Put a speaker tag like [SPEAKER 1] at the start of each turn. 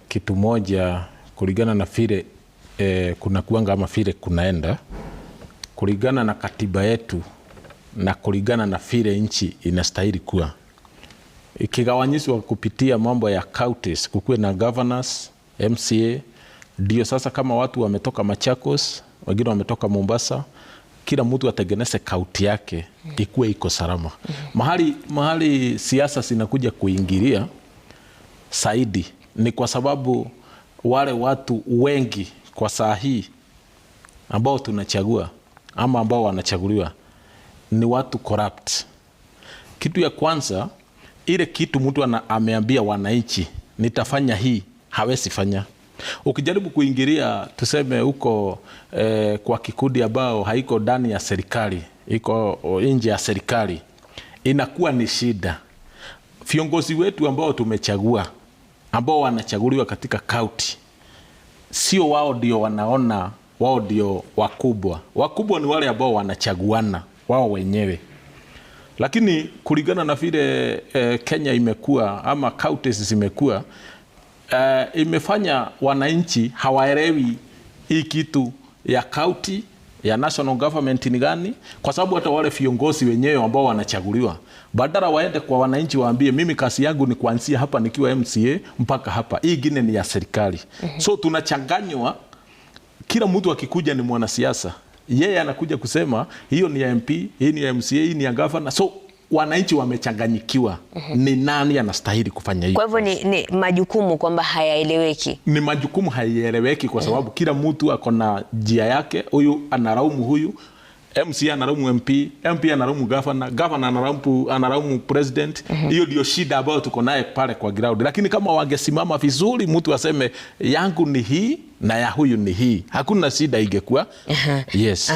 [SPEAKER 1] kitu moja kulingana na vile kuna kuanga ama vile kunaenda kulingana na katiba yetu na kulingana na vile nchi inastahili kuwa. Ikigawanyishwa kupitia mambo ya counties, kukuwe na governors, MCA, ndio sasa kama watu wametoka Machakos, wengine wametoka Mombasa, kila mtu atengeneze kaunti yake ikuwe iko salama. Mahali siasa zinakuja kuingilia zaidi ni kwa sababu wale watu wengi kwa saa hii ambao tunachagua ama ambao wanachaguliwa ni watu corrupt. Kitu ya kwanza, ile kitu mtu ameambia wananchi nitafanya hii, hawezi fanya. Ukijaribu kuingilia tuseme huko kwa kikundi ambao haiko ndani ya serikali, iko nje ya serikali, inakuwa ni shida. Viongozi wetu ambao tumechagua, ambao wanachaguliwa katika kaunti, sio wao ndio wanaona wao ndio wakubwa. Wakubwa ni wale ambao wanachaguana wao wenyewe. Lakini kulingana na vile Kenya imekuwa ama counties zimekuwa, imefanya wananchi hawaelewi hii kitu ya county ya national government ni gani, kwa sababu hata wale viongozi wenyewe ambao wanachaguliwa badala waende kwa wananchi waambie mimi kazi yangu ni kuanzia hapa nikiwa MCA mpaka hapa, hii ingine ni ya serikali. So tunachanganywa, kila mtu akikuja ni mwanasiasa, yeye anakuja kusema hiyo ni ya MP, hii ni ya MCA, hii ni ya governor. So wananchi wamechanganyikiwa ni nani anastahili kufanya hiyo. Kwa hivyo ni majukumu kwamba hayaeleweki. Ni majukumu hayaeleweki kwa sababu kila mtu ako na njia yake. Huyu analaumu huyu, MCA analaumu MP, MP analaumu governor, governor analaumu president. Hiyo ndio shida ambayo tuko naye pale kwa ground. Lakini kama wangesimama vizuri, mtu aseme yangu ni hii na ya huyu ni hii, hakuna shida ingekuwa. Yes.